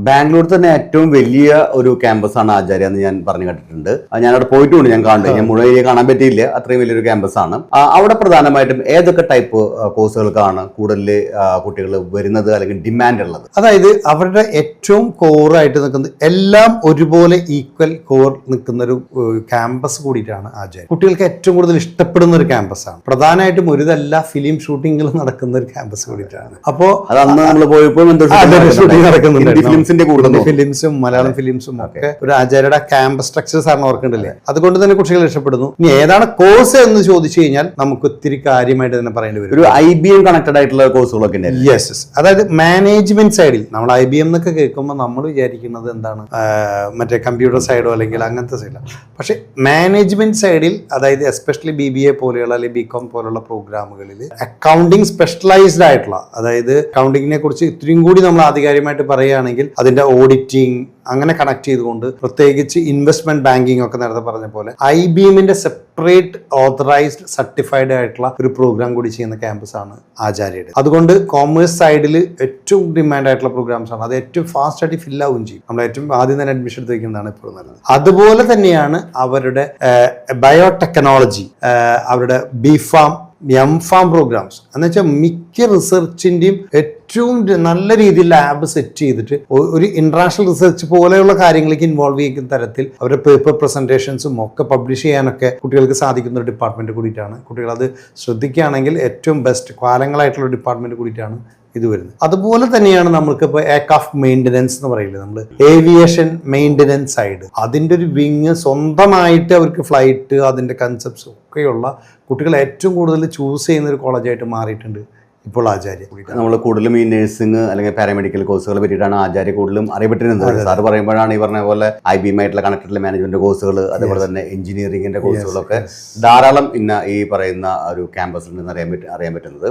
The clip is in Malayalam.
ബാംഗ്ലൂർ തന്നെ ഏറ്റവും വലിയ ഒരു ക്യാമ്പസ് ആണ് ആചാര്യ എന്ന് ഞാൻ പറഞ്ഞു കേട്ടിട്ടുണ്ട്. ഞാൻ അവിടെ പോയിട്ടുണ്ട്, ഞാൻ കണ്ടു. ഞാൻ മുഴുവൻ ഏരിയ കാണാൻ പറ്റിയില്ല, അത്രയും വലിയൊരു ക്യാമ്പസ് ആണ്. അവിടെ പ്രധാനമായിട്ടും ഏതൊക്കെ ടൈപ്പ് കോഴ്സുകൾക്കാണ് കൂടുതൽ കുട്ടികൾ വരുന്നത് അല്ലെങ്കിൽ ഡിമാൻഡ് ഉള്ളത്? അതായത് അവരുടെ ഏറ്റവും കോറായിട്ട് നിൽക്കുന്നത് എല്ലാം ഒരുപോലെ ഈക്വൽ കോർ നിൽക്കുന്ന ഒരു ക്യാമ്പസ് കൂടിയിട്ടാണ് ആചാര്യ. കുട്ടികൾക്ക് ഏറ്റവും കൂടുതൽ ഇഷ്ടപ്പെടുന്ന ഒരു ക്യാമ്പസാണ്. പ്രധാനമായിട്ടും ഒരുതല്ല ഫിലിം ഷൂട്ടിങ്ങുകൾ നടക്കുന്ന ഒരു ക്യാമ്പസ് കൂടിയിട്ടാണ്. അപ്പോ ഫിലിംസും മലയാളം ഫിലിംസും ഒക്കെ ഒരു ആചാര്യയുടെ ക്യാമ്പസ് സ്ട്രക്ചർ സാറിന് ഓർക്കണ്ടല്ലേ, അതുകൊണ്ട് തന്നെ കുട്ടികൾ ഇഷ്ടപ്പെടുന്നു. ഇനി ഏതാണ് കോഴ്സ് എന്ന് ചോദിച്ചു കഴിഞ്ഞാൽ നമുക്ക് ഒത്തിരി കാര്യമായിട്ട് തന്നെ പറയേണ്ടി വരും. ഒരു IBM കണക്റ്റഡ് ആയിട്ടുള്ള കോഴ്സുകളൊക്കെ യെസ്, അതായത് മാനേജ്മെന്റ് സൈഡിൽ നമ്മൾ IBM എന്നൊക്കെ കേൾക്കുമ്പോൾ നമ്മൾ വിചാരിക്കുന്നത് എന്താണ്, മറ്റേ കമ്പ്യൂട്ടർ സൈഡോ അല്ലെങ്കിൽ അങ്ങനത്തെ സൈഡോ. പക്ഷെ മാനേജ്മെന്റ് സൈഡിൽ, അതായത് എസ്പെഷ്യലി BBA പോലെയുള്ള അല്ലെങ്കിൽ BCom പോലുള്ള പ്രോഗ്രാമുകളിൽ അക്കൗണ്ടിങ് സ്പെഷ്യലൈസ്ഡ് ആയിട്ടുള്ള, അതായത് അക്കൗണ്ടിങ്ങിനെ കുറിച്ച് ഇത്രയും കൂടി നമ്മൾ ആധികാരികമായിട്ട് പറയുകയാണെങ്കിൽ അതിന്റെ ഓഡിറ്റിംഗ് അങ്ങനെ കണക്ട് ചെയ്തുകൊണ്ട്, പ്രത്യേകിച്ച് ഇൻവെസ്റ്റ്മെന്റ് ബാങ്കിങ് ഒക്കെ നേരത്തെ പറഞ്ഞ പോലെ IBMന്റെ സെപ്പറേറ്റ് ഓതറൈസ്ഡ് സർട്ടിഫൈഡ് ആയിട്ടുള്ള ഒരു പ്രോഗ്രാം കൂടി ചെയ്യുന്ന ക്യാമ്പസാണ് ആചാര്യയുടെ. അതുകൊണ്ട് കോമേഴ്സ് സൈഡിൽ ഏറ്റവും ഡിമാൻഡ് ആയിട്ടുള്ള പ്രോഗ്രാംസ് ആണ്. അത് ഏറ്റവും ഫാസ്റ്റ് ആയിട്ട് ഫിൽ ആവുകയും ചെയ്യും. നമ്മൾ ഏറ്റവും ആദ്യം തന്നെ അഡ്മിഷൻ എടുത്ത് വയ്ക്കുന്നതാണ് ഇപ്പോൾ നല്ലത്. അതുപോലെ തന്നെയാണ് അവരുടെ ബയോടെക്നോളജി, അവരുടെ BPharm M.Pharm പ്രോഗ്രാംസ് എന്ന് വെച്ചാൽ മിക്ക റിസർച്ചിന്റെയും ഏറ്റവും നല്ല രീതിയിൽ ലാബ് സെറ്റ് ചെയ്തിട്ട് ഒരു ഇന്റർനാഷണൽ റിസർച്ച് പോലെയുള്ള കാര്യങ്ങളിലേക്ക് ഇൻവോൾവ് ചെയ്യുന്ന തരത്തിൽ അവരുടെ പേപ്പർ പ്രസന്റേഷൻസും ഒക്കെ പബ്ലിഷ് ചെയ്യാനൊക്കെ കുട്ടികൾക്ക് സാധിക്കുന്ന ഒരു ഡിപ്പാർട്ട്മെന്റ് കൂടിയിട്ടാണ്. കുട്ടികൾ അത് ശ്രദ്ധിക്കുകയാണെങ്കിൽ ഏറ്റവും ബെസ്റ്റ് കാലങ്ങളായിട്ടുള്ള ഡിപ്പാർട്ട്മെന്റ് കൂടിയിട്ടാണ് ഇത് വരുന്നത്. അതുപോലെ തന്നെയാണ് നമ്മൾക്ക് ഇപ്പോൾ എയർക്രാഫ്റ്റ് മെയിൻ്റനൻസ് എന്ന് പറയില്ലേ, നമ്മൾ ഏവിയേഷൻ മെയിൻ്റനൻസ് സൈഡ്, അതിൻ്റെ ഒരു വിങ് സ്വന്തമായിട്ട് അവർക്ക് ഫ്ലൈറ്റ് അതിൻ്റെ കൺസെപ്റ്റ്സ് ഒക്കെയുള്ള കുട്ടികൾ ഏറ്റവും കൂടുതൽ ചൂസ് ചെയ്യുന്ന ഒരു കോളേജായിട്ട് മാറിയിട്ടുണ്ട് ഇപ്പോൾ ആചാര്യ. നമ്മൾ കൂടുതലും ഈ നഴ്സിംഗ് അല്ലെങ്കിൽ പാരാമെഡിക്കൽ കോഴ്സുകളെ പറ്റിയിട്ടാണ് ആചാര്യ കൂടുതലും അറിയപ്പെട്ടിരുന്നത്. സാറ് പറയുമ്പോഴാണ് ഈ പറഞ്ഞ പോലെ IBM ആയിട്ടുള്ള കണക്റ്റഡ് മാനേജ്മെന്റ് കോഴ്സുകൾ, അതേപോലെ തന്നെ എഞ്ചിനീയറിംഗിന്റെ കോഴ്സുകളൊക്കെ ധാരാളം ഈ പറയുന്ന ഒരു ക്യാമ്പസിൽ നിന്ന് അറിയാൻ പറ്റുന്നത്.